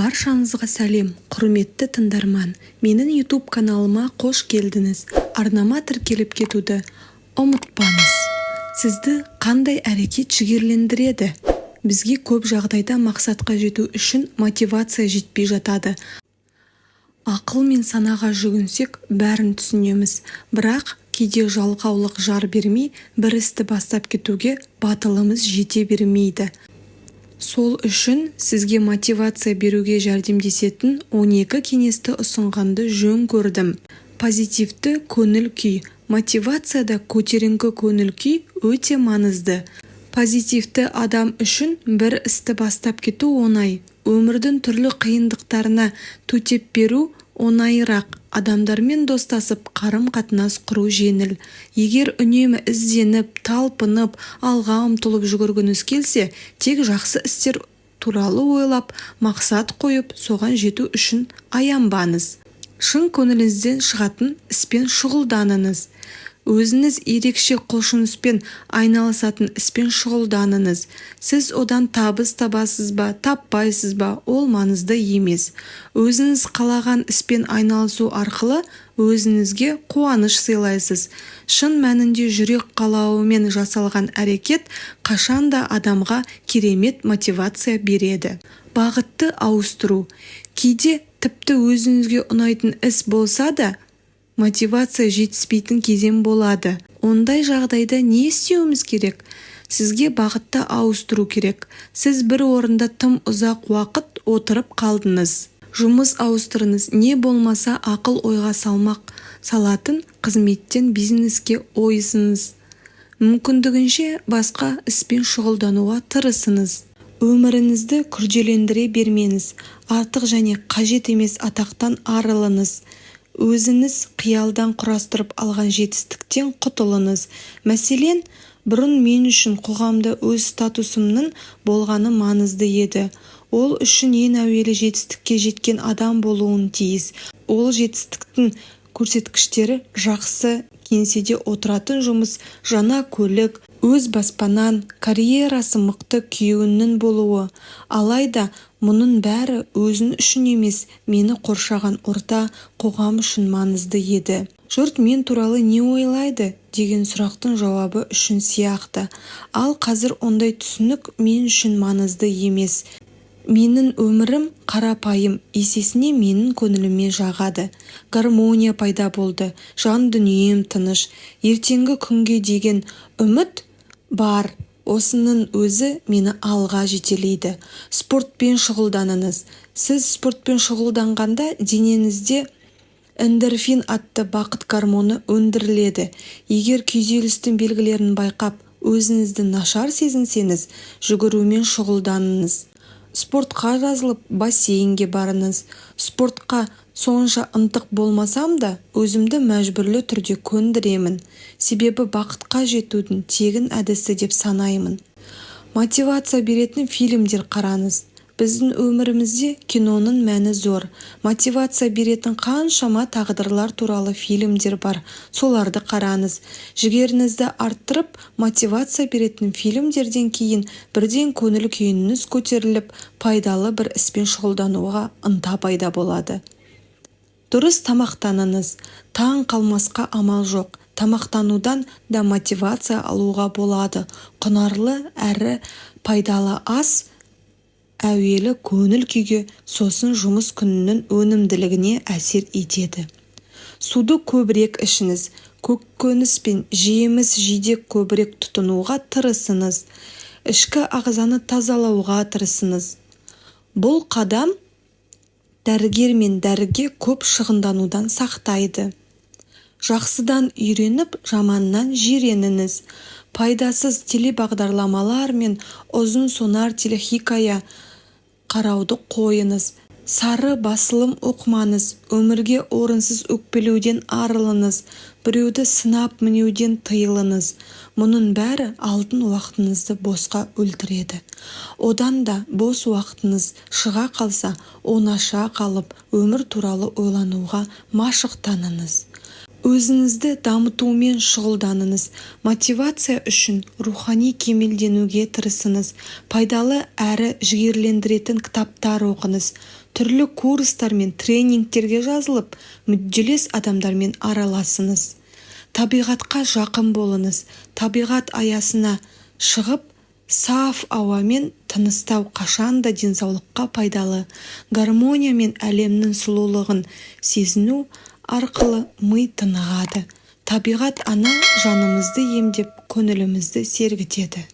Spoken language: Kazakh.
Баршаңызға сәлем, құрметті тыңдарман. Менің YouTube каналыма қош келдіңіз. Арнама тіркеліп кетуді ұмытпаңыз. Сізді қандай әрекет жігерлендіреді? Бізге көп жағдайда мақсатқа жету үшін мотивация жетпей жатады. Ақыл мен санаға жүгінсек, бәрін түсінеміз. Бірақ кейде жалқаулық жар бермей, бір істі бастап кетуге батылымыз жете бермейді. Сол үшін сізге мотивация беруге жәрдемдесетін 12 кеңесті ұсынғанды жөн көрдім. Позитивті көңіл күй. Мотивацияда көтеріңкі көңіл күй өте маңызды. Позитивті адам үшін бір істі бастап кету оңай. Өмірдің түрлі қиындықтарына төтеп беру оңайырақ. Адамдармен достасып, қарым-қатынас құру жеңіл. Егер үнемі ізденіп, талпынып, алға ұмтылып жүгіргіңіз келсе, тек жақсы істер туралы ойлап, мақсат қойып, соған жету үшін аянбаңыз. Шын көңіліңізден шығатын іспен шұғылданыңыз. Өзіңіз ерекше құлшыныспен айналысатын іспен шұғылданыңыз. Сіз одан табыс табасыз ба, таппайсыз ба, ол маңызды емес. Өзіңіз қалаған іспен айналысу арқылы өзіңізге қуаныш сыйлайсыз. Шын мәнінде жүрек қалауымен жасалған әрекет қашанда адамға керемет мотивация береді. Бағытты ауыстыру. Кейде тіпті өзіңізге ұнайтын іс болса да, мотивация жетіспейтін кезең болады. Ондай жағдайда не істеуіміз керек? Сізге бағытты ауыстыру керек. Сіз бір орында тым ұзақ уақыт отырып қалдыңыз. Жұмыс ауыстырыңыз, не болмаса ақыл ойға салатын қызметтен бизнеске ойысыңыз. Мүмкіндігінше басқа іспен шұғылдануға тырысыңыз. Өміріңізді күрделендіре бермеңіз. Артық және қажет емес атақтан арылыңыз. Өзіңіз қиялдан құрастырып алған жетістіктен құтылыңыз. Мәселен, бұрын мен үшін қоғамда өз статусымның болғаны маңызды еді. Ол үшін ең әуелі жетістікке жеткен адам болуын тиіс. Ол жетістіктің көрсеткіштері жақсы кеңседе отыратын жұмыс, жаңа көлік, өз баспанан, карьерасы мықты күйеуінің болуы. Алайда мұның бәрі өзің үшін емес, мені қоршаған орта, қоғам үшін маңызды еді. Жұрт мен туралы не ойлайды деген сұрақтың жауабы үшін сияқты. Ал қазір ондай түсінік мен үшін маңызды емес. Менің өмірім қарапайым, есесіне менің көңіліме жағады. Гармония пайда болды, жан дүнием тыныш. Ертеңгі күнге деген үміт бар. Осының өзі мені алға жетелейді. Спортпен шұғылданыңыз. Сіз спортпен шұғылданғанда денеңізде эндорфин атты бақыт гормоны өндіріледі. Егер күйзелістің белгілерін байқап, өзіңізді нашар сезінсеңіз, жүгірумен шұғылданыңыз. Спортқа жазылып, бассейнге барыңыз. Спортқа сонша ынтық болмасам да, өзімді мәжбүрлі түрде көндіремін. Себебі бақытқа жетудің тегін әдісі деп санаймын. Мотивация беретін фильмдер қараңыз. Біздің өмірімізде киноның мәні зор. Мотивация беретін қаншама тағдырлар туралы фильмдер бар. Соларды қараңыз. Жігеріңізді арттырып, мотивация беретін фильмдерден кейін бірден көңіл күйіңіз көтеріліп, пайдалы бір іспен шұғылдануға ынта пайда болады. Дұрыс тамақтаныңыз. Таң қалмасқа амал жоқ. Тамақтанудан да мотивация алуға болады. Құнарлы әрі пайдалы ас әуелі көңіл күйге, сосын жұмыс күнінің өнімділігіне әсер етеді. Суды көбірек ішіңіз. Көкөніс пен жеміс жидек көбірек тұтынуға тырысыңыз. Ішкі ағзаны тазалауға тырысыңыз. Бұл қадам дәрігер мен дәріге көп шығынданудан сақтайды. Жақсыдан үйреніп, жаманнан жиреніңіз. Пайдасыз телебағдарламалар мен ұзын сонар телехикая қарауды қойыңыз. Сары басылым оқымаңыз. Өмірге орынсыз өкпелеуден арылыңыз. Біреуді сынап мінеуден тыйылыңыз. Мұның бәрі алтын уақытыңызды босқа өлтіреді. Одан да бос уақытыңыз шыға қалса, оңаша қалып, өмір туралы ойлануға машықтаныңыз. Өзіңізді дамытумен шұғылданыңыз. Мотивация үшін рухани кемелденуге тырысыңыз. Пайдалы әрі жігерлендіретін кітаптар оқыңыз. түрлі курстар мен тренингтерге жазылып, мүдделес адамдармен араласыңыз. Табиғатқа жақын болыңыз. Табиғат аясына шығып, саф ауамен тыныстау қашанда денсаулыққа пайдалы. Гармония мен әлемнің сұлулығын сезіну арқылы ми тынығады. Табиғат ана жанымызды емдеп, көңілімізді сергітеді.